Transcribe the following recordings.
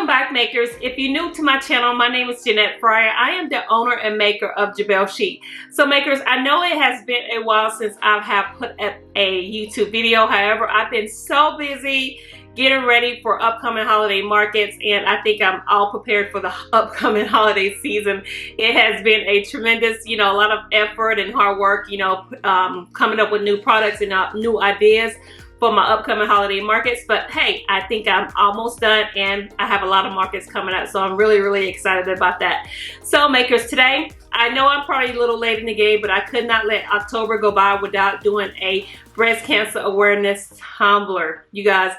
Welcome back, makers. If you're new to my channel, my name is Ferrari. I am the owner and maker of JeBelle Sheek. So makers, I know it has been a while since I have put up a YouTube video. However, I've been so busy getting ready for upcoming holiday markets, and I think I'm all prepared for the upcoming holiday season. It has been a tremendous, a lot of effort and hard work, coming up with new products and new ideas for my upcoming holiday markets. But hey, I think I'm almost done and I have a lot of markets coming up, so I'm really excited about that. So makers, today, I know I'm probably a little late in the game, but I could not let October go by without doing a breast cancer awareness tumbler. You guys,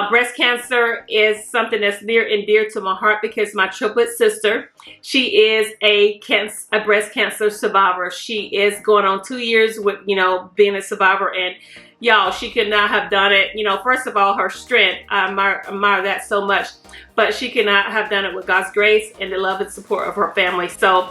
breast cancer is something that's near and dear to my heart because my triplet sister, she is a breast cancer survivor. She is going on 2 years with, being a survivor, and y'all, she could not have done it. First of all, her strength, I admire that so much, but she could not have done it with God's grace and the love and support of her family. So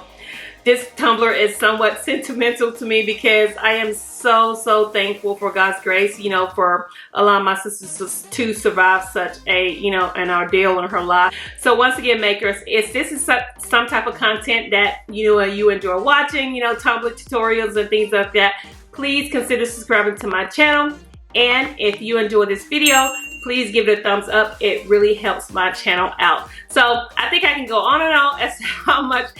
this tumbler is somewhat sentimental to me because I am so thankful for God's grace, for allowing my sisters to survive such a, an ordeal in her life. So once again, makers, if this is some type of content that, you enjoy watching, tumbler tutorials and things like that, please consider subscribing to my channel. And if you enjoy this video, please give it a thumbs up. It really helps my channel out. So I think I can go on and on as to how much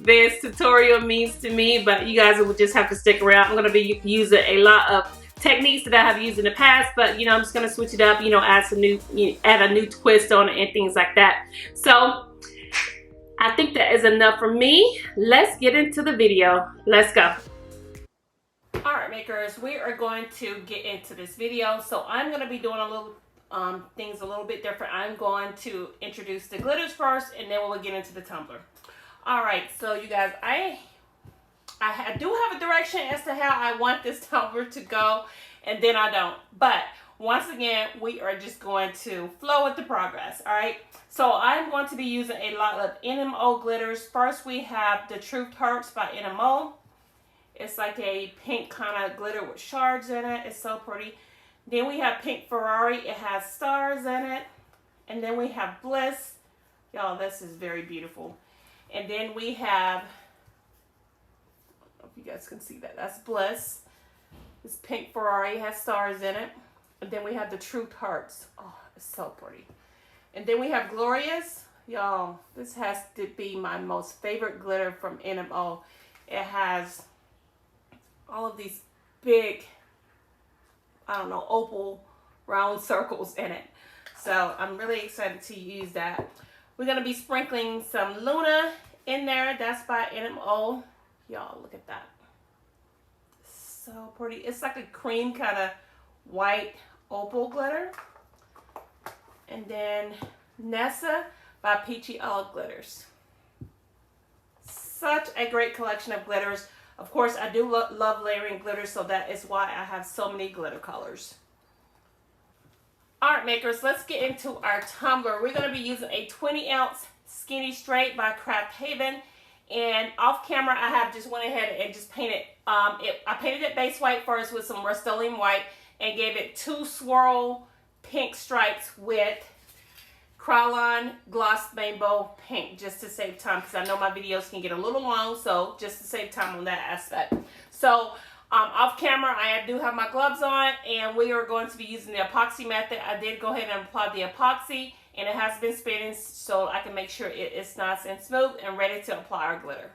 this tutorial means to me, but you guys will just have to stick around. I'm going to be using a lot of techniques that I have used in the past, but I'm just going to switch it up, add some new, add a new twist on it and things like that. So I think that is enough for me. Let's get into the video. Let's go. Alright makers, we are going to get into this video. So I'm going to be doing a little things a little bit different. I'm going to introduce the glitters first, and then we'll get into the tumbler. Alright, so you guys, I do have a direction as to how I want this tumbler to go, and then I don't. But once again, we are just going to flow with the progress. Alright, so I'm going to be using a lot of NMO glitters. First we have the Truth Hurts by NMO. It's like a pink kind of glitter with shards in it. It's so pretty. Then we have Pink Ferrari. It has stars in it. And then we have Bliss. Y'all, this is very beautiful. And then we have, I don't know if you guys can see that. That's Bliss. This Pink Ferrari has stars in it. And then we have the Truth Hearts. Oh, it's so pretty. And then we have Glorious. Y'all, this has to be my most favorite glitter from NMO. It has all of these big, I don't know, opal round circles in it. So I'm really excited to use that. We're going to be sprinkling some Luna in there. That's by NMO. Y'all, look at that. So pretty. It's like a cream kind of white opal glitter. And then Nessa by Peachy Olive Glitters. Such a great collection of glitters. Of course, I do love layering glitter, so that is why I have so many glitter colors. Alright makers, let's get into our tumbler. We're going to be using a 20-ounce Skinny Straight by Craft Haven. And off camera, I have just went ahead and just painted, I painted it base white first with some Rust-Oleum white and gave it 2 swirl pink stripes with Krylon Gloss Mambo Pink, just to save time, because I know my videos can get a little long, so just to save time on that aspect. So off camera, I do have my gloves on, and we are going to be using the epoxy method. I did go ahead and apply the epoxy, and it has been spinning so I can make sure it is nice and smooth and ready to apply our glitter.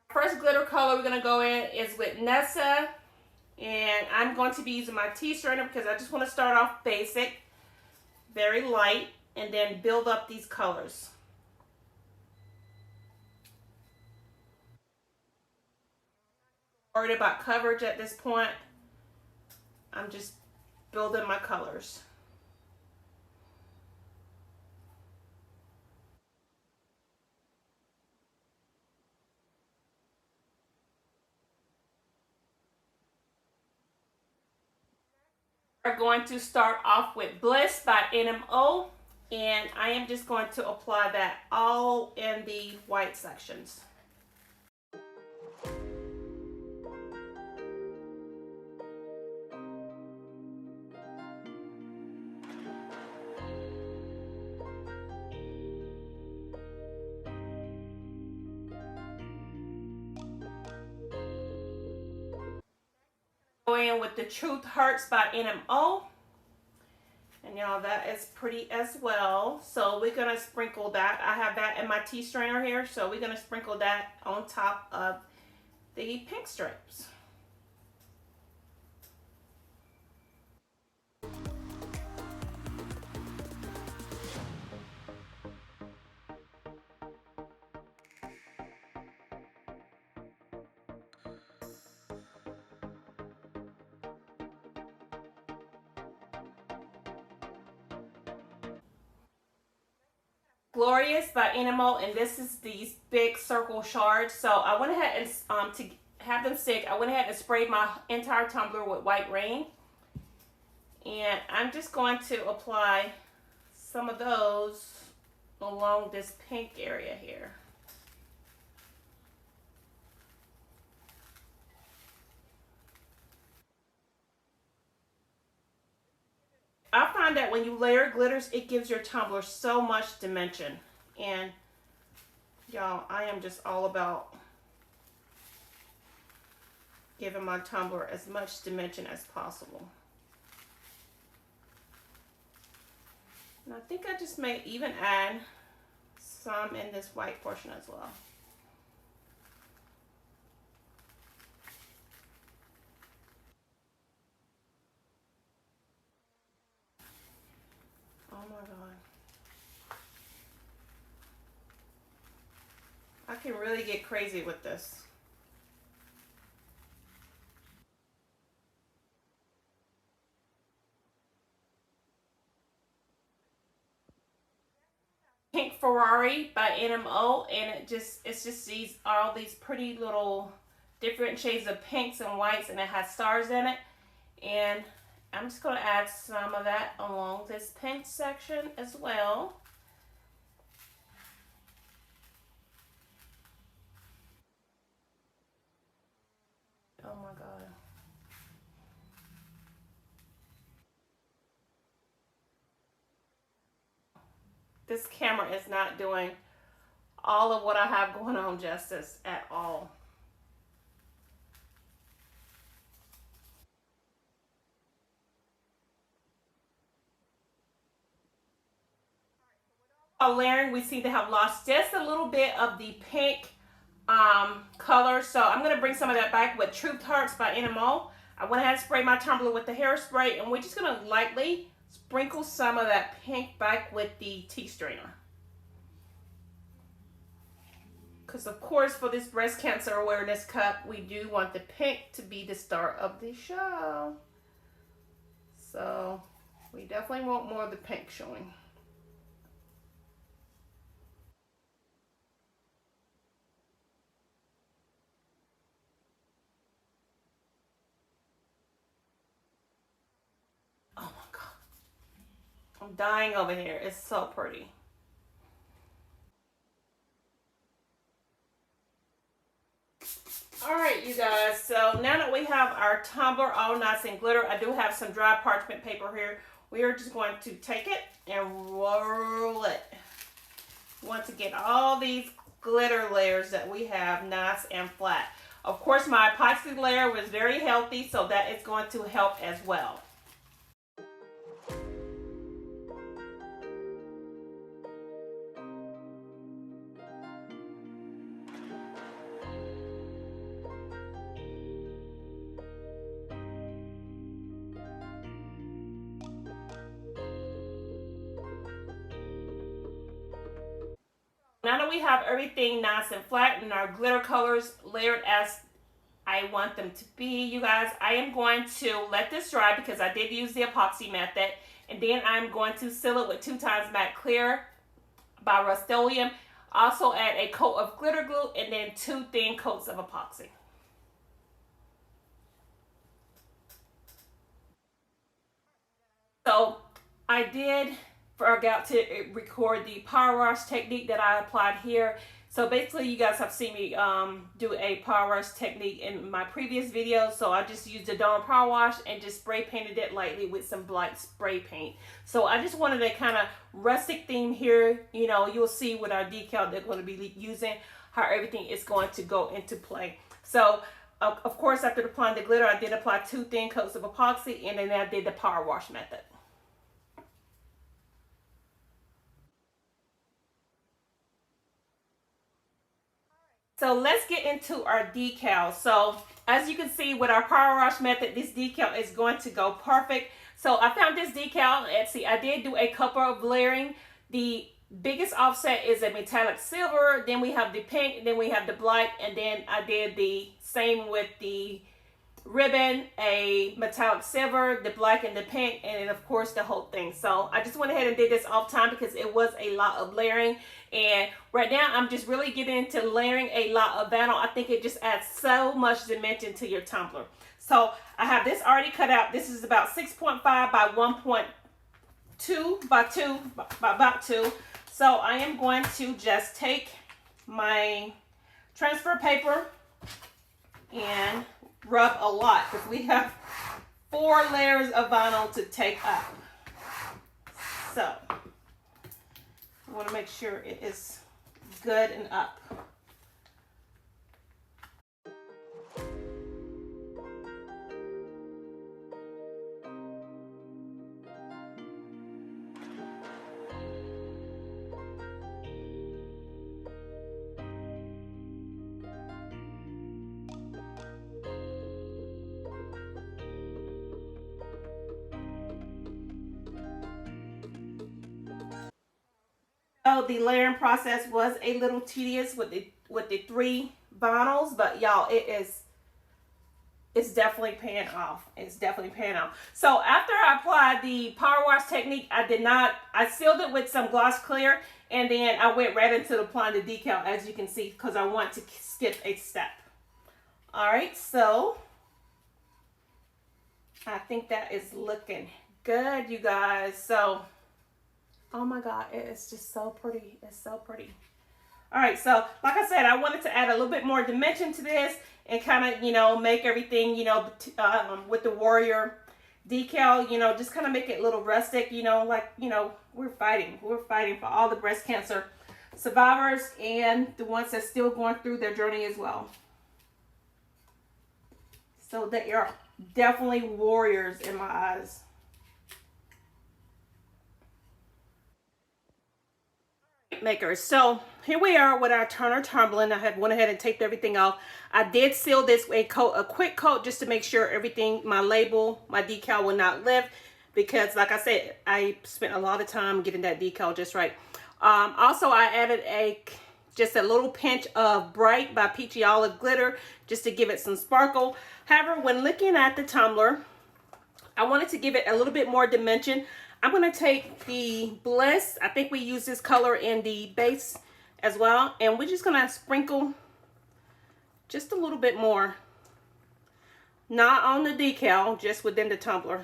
First glitter color we're going to go in is with Nessa, and I'm going to be using my tea strainer because I just want to start off basic, very light, and then build up these colors. Worried about coverage at this point. I'm just building my colors. We're going to start off with Bliss by NMO, and I am just going to apply that all in the white sections. Go in with the Truth Hurts by NMO. And y'all, that is pretty as well. So we're going to sprinkle that. I have that in my tea strainer here. So we're going to sprinkle that on top of the pink stripes. Glorious by NMO, and this is these big circle shards. So I went ahead and to have them stick, I went ahead and sprayed my entire tumbler with White Rain, and I'm just going to apply some of those along this pink area here. I find that when you layer glitters, it gives your tumbler so much dimension. And y'all, I am just all about giving my tumbler as much dimension as possible. And I think I just may even add some in this white portion as well. Oh my God. I can really get crazy with this. Pink Ferrari by NMO, and it's just all these pretty little different shades of pinks and whites, and it has stars in it. And I'm just going to add some of that along this pink section as well. Oh my God. This camera is not doing all of what I have going on justice at all. Layering, we seem to have lost just a little bit of the pink color, so I'm going to bring some of that back with Truth Hearts by NMO. I went ahead and sprayed my tumbler with the hairspray, and we're just going to lightly sprinkle some of that pink back with the tea strainer. Because of course, for this breast cancer awareness cup, we do want the pink to be the star of the show. So we definitely want more of the pink showing. Oh my God. I'm dying over here. It's so pretty. Alright, you guys, so now that we have our tumbler all nice and glitter, I do have some dry parchment paper here. We are just going to take it and roll it. We want to get all these glitter layers that we have nice and flat. Of course, my epoxy layer was very healthy, so that is going to help as well. Now that we have everything nice and flat and our glitter colors layered as I want them to be, you guys, I am going to let this dry because I did use the epoxy method. And then I'm going to seal it with 2x matte clear by Rust-Oleum. Also add a coat of glitter glue and then 2 thin coats of epoxy. So I did forgot to record the power wash technique that I applied here. So basically you guys have seen me do a power wash technique in my previous video. So I just used a donor power wash and just spray painted it lightly with some black spray paint. So I just wanted a kind of rustic theme here. You know, you'll see with our decal they're going to be using how everything is going to go into play. So of course, after applying the glitter, I did apply 2 thin coats of epoxy, and then I did the power wash method. So let's get into our decal. So as you can see with our power wash method, this decal is going to go perfect. So I found this decal at Etsy. I did do a couple of layering. The biggest offset is a metallic silver, then we have the pink, then we have the black, and then I did the same with the ribbon, a metallic silver, the black and the pink, and then of course the whole thing. So I just went ahead and did this off time because it was a lot of layering, and right now I'm just really getting into layering a lot of vinyl. I think it just adds so much dimension to your tumbler. So I have this already cut out. This is about 6.5 by 1.2 by 2 by about 2. So I am going to just take my transfer paper and rub a lot because we have 4 layers of vinyl to take up. So I want to make sure it is good and up. Oh, the layering process was a little tedious with the 3 vinyls, but y'all, it's definitely paying off. It's definitely paying off. So after I applied the power wash technique, I sealed it with some gloss clear, and then I went right into applying the decal, as you can see, because I want to skip a step. All right, so I think that is looking good, you guys. So oh my God, it's just so pretty. It's so pretty. All right, so like I said, I wanted to add a little bit more dimension to this and kind of, make everything, with the warrior decal, just kind of make it a little rustic, we're fighting for all the breast cancer survivors and the ones that's still going through their journey as well. So they are definitely warriors in my eyes. Makers. So here we are with our turner tumbling. I had went ahead and taped everything off. I did seal this with a quick coat just to make sure everything, my label, my decal will not lift, because like I said, I spent a lot of time getting that decal just right. Also, I added just a little pinch of Bright by Peachy Olive glitter just to give it some sparkle. However, when looking at the tumbler, I wanted to give it a little bit more dimension. I'm going to take the Bliss. I think we use this color in the base as well. And we're just going to sprinkle just a little bit more. Not on the decal, just within the tumbler.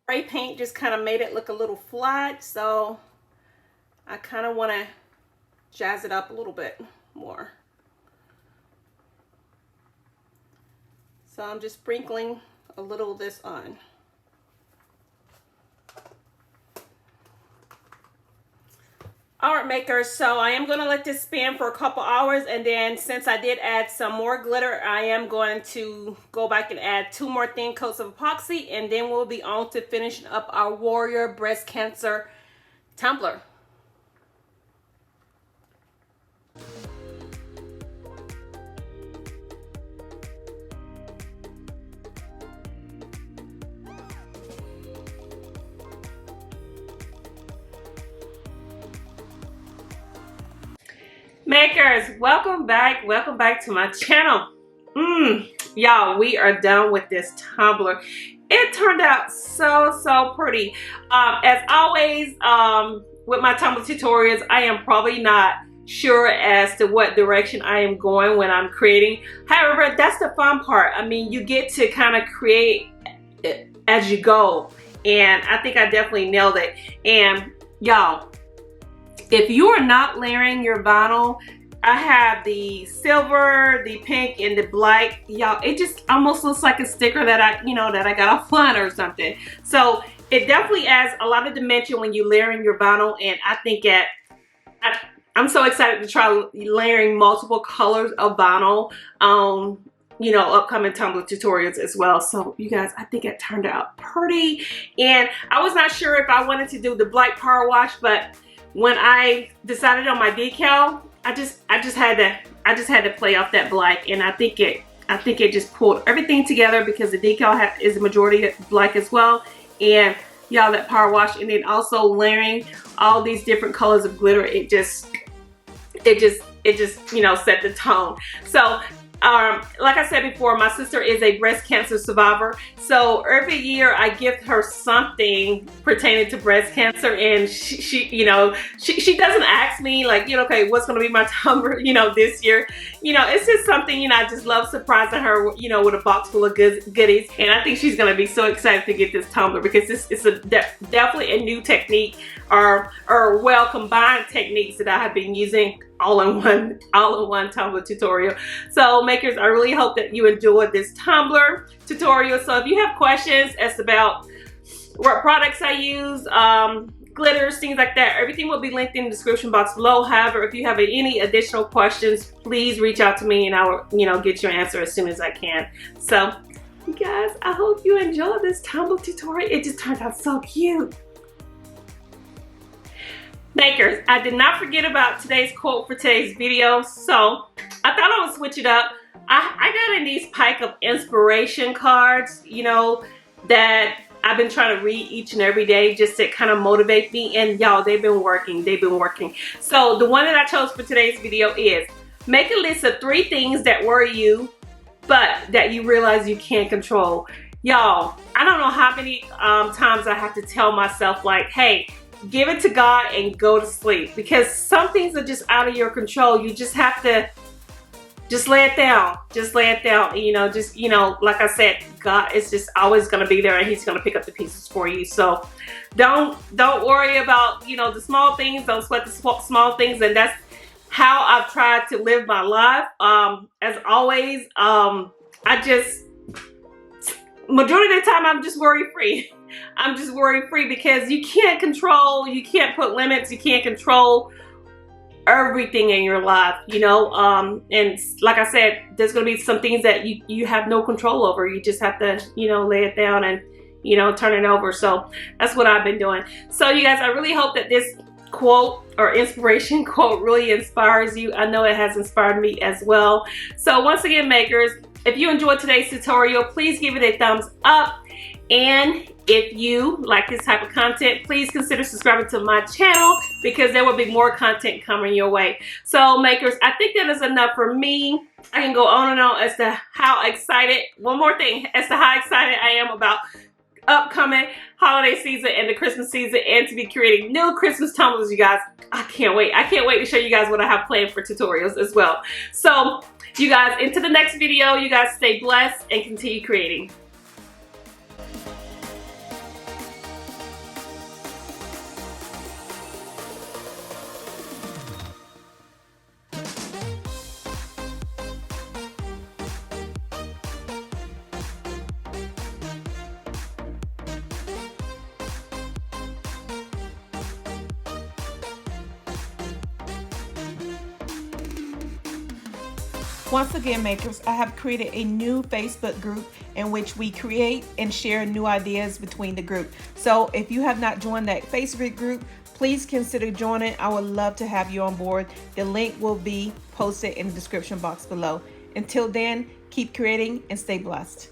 Spray paint just kind of made it look a little flat, so I kind of want to jazz it up a little bit more. So I'm just sprinkling a little of this on. All right, makers, so I am going to let this spin for a couple hours, and then since I did add some more glitter, I am going to go back and add 2 more thin coats of epoxy, and then we'll be on to finishing up our Warrior Breast Cancer tumbler. Makers, welcome back to my channel. Y'all, we are done with this tumbler. It turned out so pretty. As always, with my tumbler tutorials, I am probably not sure as to what direction I am going when I'm creating. However, that's the fun part. I mean, you get to kind of create it as you go, and I think I definitely nailed it. And y'all, if you are not layering your vinyl, I have the silver, the pink, and the black. Y'all, it just almost looks like a sticker that I, that I got offline or something. So it definitely adds a lot of dimension when you layering your vinyl, and I think I'm so excited to try layering multiple colors of vinyl. Upcoming Tumbler tutorials as well. So you guys, I think it turned out pretty. And I was not sure if I wanted to do the black power wash, but when I decided on my decal, I just had to play off that black, and I think it just pulled everything together because the decal is a majority black as well. And y'all, that power wash, and then also layering all these different colors of glitter, it just set the tone. So like I said before, my sister is a breast cancer survivor. So every year I gift her something pertaining to breast cancer, and she doesn't ask me like, okay, what's gonna be my tumbler, this year. It's just something, I just love surprising her, with a box full of goodies. And I think she's gonna be so excited to get this tumbler because it's definitely a new technique or well combined techniques that I have been using all in one tumbler tutorial. So makers, I really hope that you enjoyed this tumbler tutorial. So if you have questions as about what products I use, glitters, things like that, everything will be linked in the description box below. However, if you have any additional questions, please reach out to me and I will, get your answer as soon as I can. So you guys, I hope you enjoyed this tumbler tutorial. It just turned out so cute. Makers, I did not forget about today's quote for today's video, so I thought I would switch it up. I got in these pack of inspiration cards, that I've been trying to read each and every day just to kind of motivate me, and y'all, they've been working. So the one that I chose for today's video is, make a list of 3 things that worry you, but that you realize you can't control. Y'all, I don't know how many times I have to tell myself like, hey, give it to God and go to sleep, because some things are just out of your control. You just have to just lay it down. And, like I said, God is just always going to be there, and he's going to pick up the pieces for you. So don't worry about, the small things. Don't sweat the small things. And that's how I've tried to live my life. As always, majority of the time, I'm just worry-free. I'm just worry-free because you can't put limits, you can't control everything in your life, and like I said, there's going to be some things that you have no control over. You just have to, lay it down and, turn it over. So that's what I've been doing. So you guys, I really hope that this quote or inspiration quote really inspires you. I know it has inspired me as well. So once again, makers, if you enjoyed today's tutorial, please give it a thumbs up. And if you like this type of content, please consider subscribing to my channel because there will be more content coming your way. So makers, I think that is enough for me. I can go on and on as to how excited, one more thing, as to how excited I am about upcoming holiday season and the Christmas season, and to be creating new Christmas tumblers, you guys. I can't wait. I can't wait to show you guys what I have planned for tutorials as well. So you guys, into the next video, you guys stay blessed and continue creating. Once again, makers, I have created a new Facebook group in which we create and share new ideas between the group. So if you have not joined that Facebook group, please consider joining. I would love to have you on board. The link will be posted in the description box below. Until then, keep creating and stay blessed.